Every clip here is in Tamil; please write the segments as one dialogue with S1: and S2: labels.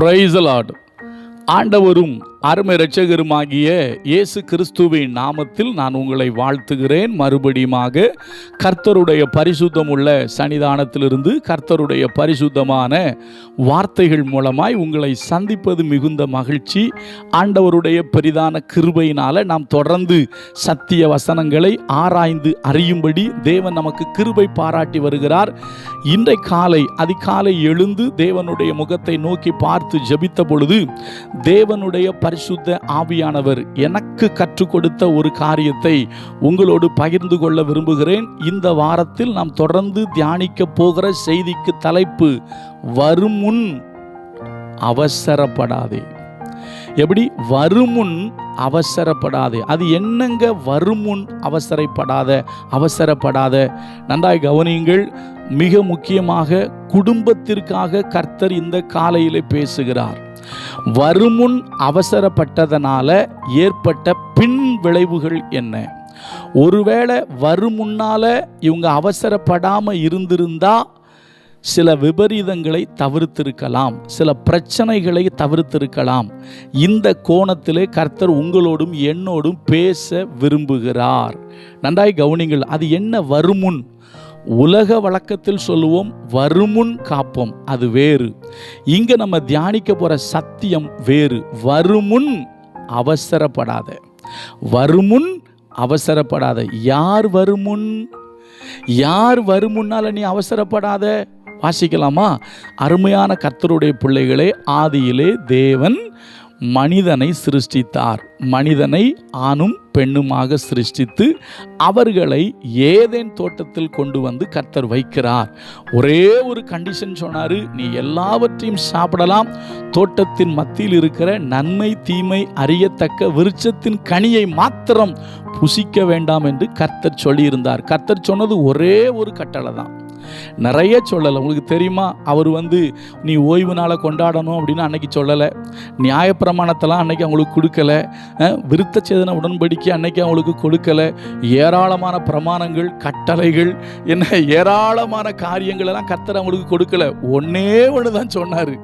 S1: Praise the Lord. ஆண்டவரும் அருமை இரட்சகருமாகிய இயேசு கிறிஸ்துவின் நாமத்தில் நான் உங்களை வாழ்த்துகிறேன். மறுபடியுமாக கர்த்தருடைய பரிசுத்தமுள்ள சன்னிதானத்திலிருந்து கர்த்தருடைய பரிசுத்தமான வார்த்தைகள் மூலமாய் உங்களை சந்திப்பது மிகுந்த மகிழ்ச்சி. ஆண்டவருடைய பெரிதான கிருபையினால நாம் தொடர்ந்து சத்திய வசனங்களை ஆராய்ந்து அறியும்படி தேவன் நமக்கு கிருபை பாராட்டி வருகிறார். இன்றை காலை அதிகாலை எழுந்து தேவனுடைய முகத்தை நோக்கி பார்த்து ஜெபித்த பொழுது தேவனுடைய பரிசுத்த ஆவியானவர் எனக்கு கற்றுக் கொடுத்த ஒரு காரியத்தை உங்களோடு பகிர்ந்து கொள்ள விரும்புகிறேன். இந்த வாரத்தில் நாம் தொடர்ந்து தியானிக்க போகிற செய்திக்கு தலைப்பு, வருமுன் அவசரப்படாதே. எப்படி? வருமுன் அவசரப்படாதே. அது என்னங்க வருமுன் அவசரப்படாத? நன்றாய் கவனியுங்கள். மிக முக்கியமாக குடும்பத்திற்காக கர்த்தர் இந்த காலையிலே பேசுகிறார். வருமுன் அவசரப்பட்டதனால ஏற்பட்ட பின் விளைவுகள் என்ன? ஒருவேளை வருமுன்னால இவங்க அவசரப்படாம இருந்திருந்தா சில விபரீதங்களை தவிர்த்திருக்கலாம், சில பிரச்சனைகளை தவிர்த்திருக்கலாம். இந்த கோணத்திலே கர்த்தர் உங்களோடும் என்னோடும் பேச விரும்புகிறார். நன்றாய் கவனிங்கள். அது என்ன வருமுன்? உலக வழக்கத்தில் சொல்லுவோம் வருமுன் காப்போம், அது வேறு. இங்க நம்ம தியானிக்க போற சத்தியம் வேறு. வருமுன் அவசரப்படாத. வருமுன் அவசரப்படாத. யார் வருமுன்? யார் வருமுன்னால நீ அவசரப்படாத? வாசிக்கலாமா? அருமையான கர்த்தருடைய பிள்ளைகளே, ஆதியிலே தேவன் மனிதனை சிருஷ்டித்தார். மனிதனை ஆணும் பெண்ணுமாக சிருஷ்டித்து அவர்களை ஏதேன் தோட்டத்தில் கொண்டு வந்து கர்த்தர் வைக்கிறார். ஒரே ஒரு கண்டிஷன் சொன்னாரு, நீ எல்லாவற்றையும் சாப்பிடலாம், தோட்டத்தின் மத்தியில் இருக்கிற நன்மை தீமை அறியத்தக்க விருட்சத்தின் கனியை மாத்திரம் புசிக்க வேண்டாம் என்று கர்த்தர் சொல்லியிருந்தார். கர்த்தர் சொன்னது ஒரே ஒரு கட்டளை தான், நிறைய சொல்லலை. உங்களுக்கு தெரியுமா? அவர் நீ ஓய்வு நாளை கொண்டாடணும் அப்படின்னு அன்னைக்கு சொல்லலை. நியாயப்பிரமாணத்தெல்லாம் அன்னைக்கு அவங்களுக்கு கொடுக்கல. விருத்த சேதன உடன்படிக்கை அன்னைக்கு அவங்களுக்கு கொடுக்கல. ஏராளமான பிரமாணங்கள், கட்டளைகள், என்ன ஏராளமான காரியங்கள் எல்லாம் கர்த்தர் அவங்களுக்கு கொடுக்கல. ஒன்னே ஒன்று தான் சொன்னார்.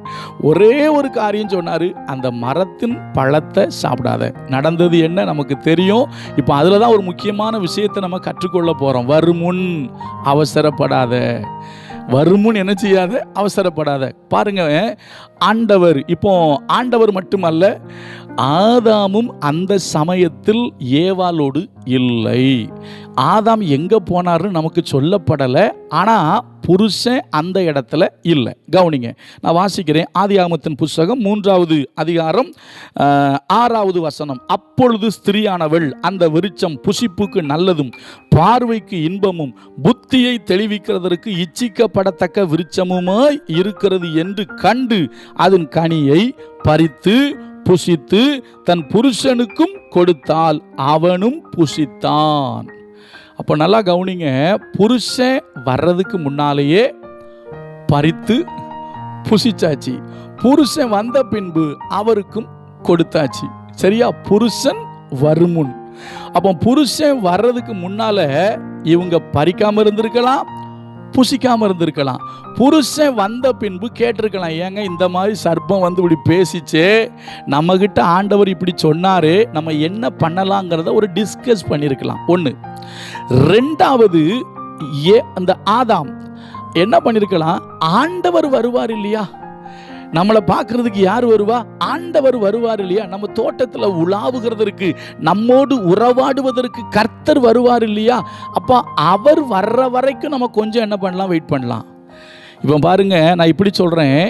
S1: ஒரே ஒரு காரியம் சொன்னார், அந்த மரத்தின் பழத்தை சாப்பிடாத. நடந்தது என்ன நமக்கு தெரியும். இப்போ அதில் தான் ஒரு முக்கியமான விஷயத்தை நம்ம கற்றுக்கொள்ள போகிறோம். வருமுன் அவசரப்படாத. வருமுன் என்ன செய்யாத? அவசரப்படாத. பாருங்க, ஆண்டவர் இப்போ ஆண்டவர் மட்டுமல்ல, ஆதாமும் அந்த சமயத்தில் ஏவாளோடு இல்லை. ஆதாம் எங்க போனாருன்னு நமக்கு சொல்லப்படலை. ஆனால் புருஷன் அந்த இடத்துல இல்லை. கவனிங்க, நான் வாசிக்கிறேன். ஆதியாகமத்தின் புஸ்தகம் 3வது அதிகாரம் 6வது வசனம். அப்பொழுது ஸ்திரீயானவள் அந்த விருட்சம் புசிப்புக்கு நல்லதும் பார்வைக்கு இன்பமும் புத்தியை தெளிவிக்கிறதற்கு இச்சிக்கப்படத்தக்க விருட்சமுமாய் இருக்கிறது என்று கண்டு அதன் கனியை பறித்து புசித்து தன் புருஷனுக்கும் கொடுத்தால் அவனும் புசித்தான். அப்போ நல்லா கவனிங்க, புருஷன் வர்றதுக்கு முன்னாலேயே பறித்து புசிச்சாச்சு. புருஷன் வந்த பின்பு அவருக்கும் கொடுத்தாச்சு. சரியா? புருஷன் வருமுன். அப்போ புருஷன் வர்றதுக்கு முன்னால இவங்க பறிக்காம இருந்திருக்கலாம், புசிக்காம இருந்திருக்கலாம். புருஷன் வந்த பின்பு கேட்டிருக்கலாம், ஏங்க இந்த மாதிரி சர்ப்பம் இப்படி பேசிச்சே, நம்ம கிட்ட ஆண்டவர் இப்படி சொன்னாரு, நம்ம என்ன பண்ணலாங்கிறத ஒரு டிஸ்கஸ் பண்ணியிருக்கலாம். ஒன்று. ரெண்டாவது, அந்த ஆதாம் என்ன பண்ணியிருக்கலாம், ஆண்டவர் வருவார் இல்லையா, நம்மளை பார்க்கறதுக்கு யார் வருவா? ஆண்டவர் வருவார் இல்லையா, நம்ம தோட்டத்தில் உலாவுகிறதற்கு, நம்மோடு உறவாடுவதற்கு கர்த்தர் வருவார் இல்லையா. அப்போ அவர் வர்ற வரைக்கும் நம்ம கொஞ்சம் என்ன பண்ணலாம்? வெயிட் பண்ணலாம். இப்போ பாருங்க, நான் இப்படி சொல்கிறேன்,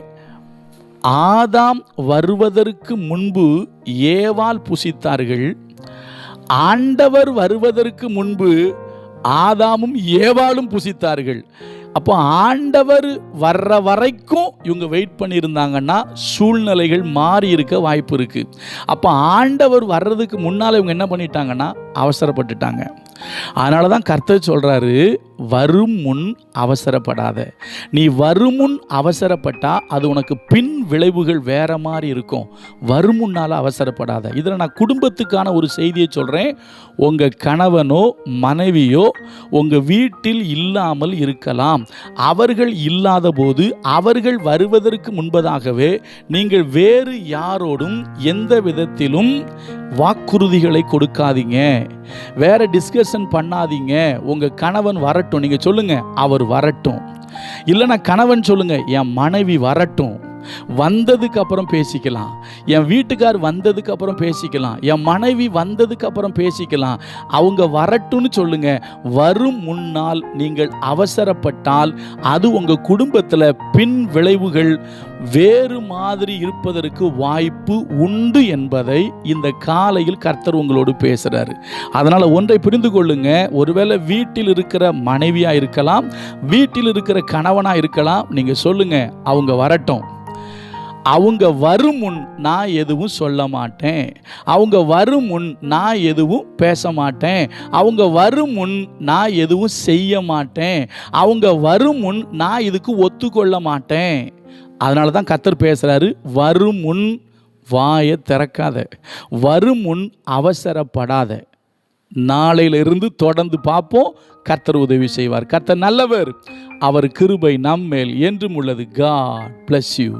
S1: ஆதாம் வருவதற்கு முன்பு ஏவாள் புசித்தார்கள். ஆண்டவர் வருவதற்கு முன்பு ஆதாமும் ஏவாளும் புசித்தார்கள். அப்போ ஆண்டவர் வர்ற வரைக்கும் இவங்க வெயிட் பண்ணியிருந்தாங்கன்னா சூழ்நிலைகள் மாறி இருக்க வாய்ப்பு இருக்குது. அப்போ ஆண்டவர் வர்றதுக்கு முன்னால் இவங்க என்ன பண்ணிட்டாங்கன்னா அவசரப்பட்டுட்டாங்க. அதனால தான் கர்த்தர் சொல்கிறாரு, வரும் முன் அவசரப்படாத. நீ வரும் முன் அவசரப்பட்டா அது உனக்கு பின் விளைவுகள் வேற மாதிரி இருக்கும். வரும் முன்னால் அவசரப்படாத. இதில் நான் குடும்பத்துக்கான ஒரு செய்தியை சொல்கிறேன். உங்கள் கணவனோ மனைவியோ உங்கள் வீட்டில் இல்லாமல் இருக்கலாம். அவர்கள் இல்லாத போது அவர்கள் வருவதற்கு முன்பதாகவே நீங்கள் வேறு யாரோடும் எந்த விதத்திலும் வாக்குறுதிகளை கொடுக்காதீங்க, வேற டிஸ்கஷன் பண்ணாதீங்க. உங்கள் கணவன் வரட்டும், நீங்கள் சொல்லுங்கள் அவர் வரட்டும். இல்லைன்னா கணவன் சொல்லுங்கள் என் மனைவி வரட்டும், வந்ததுக்கு அப்புறம் பேசிக்கலாம், என் வீட்டுக்கார் வந்ததுக்கு அப்புறம் பேசிக்கலாம், என் மனைவி வந்ததுக்கு அப்புறம் பேசிக்கலாம், அவங்க வரட்டும்னு சொல்லுங்க. வரும் முன்னால் நீங்கள் அவசரப்பட்டால் அது உங்கள் குடும்பத்தில் பின் விளைவுகள் வேறு மாதிரி இருப்பதற்கு வாய்ப்பு உண்டு என்பதை இந்த காலையில் கர்த்தர் உங்களோடு பேசுகிறாரு. அதனால் ஒன்றை புரிந்து கொள்ளுங்க. ஒருவேளை வீட்டில் இருக்கிற மனைவியாக இருக்கலாம், வீட்டில் இருக்கிற கணவனாக இருக்கலாம். நீங்கள் சொல்லுங்க அவங்க வரட்டும், அவங்க வரும் முன் நான் எதுவும் சொல்ல மாட்டேன், அவங்க வரும் முன் நான் எதுவும் பேச மாட்டேன், அவங்க வரும் முன் நான் எதுவும் செய்ய மாட்டேன், அவங்க வரும் முன் நான் இதுக்கு ஒத்துக்கொள்ள மாட்டேன். அதனால தான் கர்த்தர் பேசுகிறாரு, வரும் முன் வாயை திறக்காத, வரும் முன் அவசரப்படாத. நாளையிலிருந்து தொடர்ந்து பார்ப்போம். கர்த்தர் உதவி செய்வார். கர்த்தர் நல்லவர், அவர் கிருபை நம்மேல் என்றும் உள்ளது. God bless you.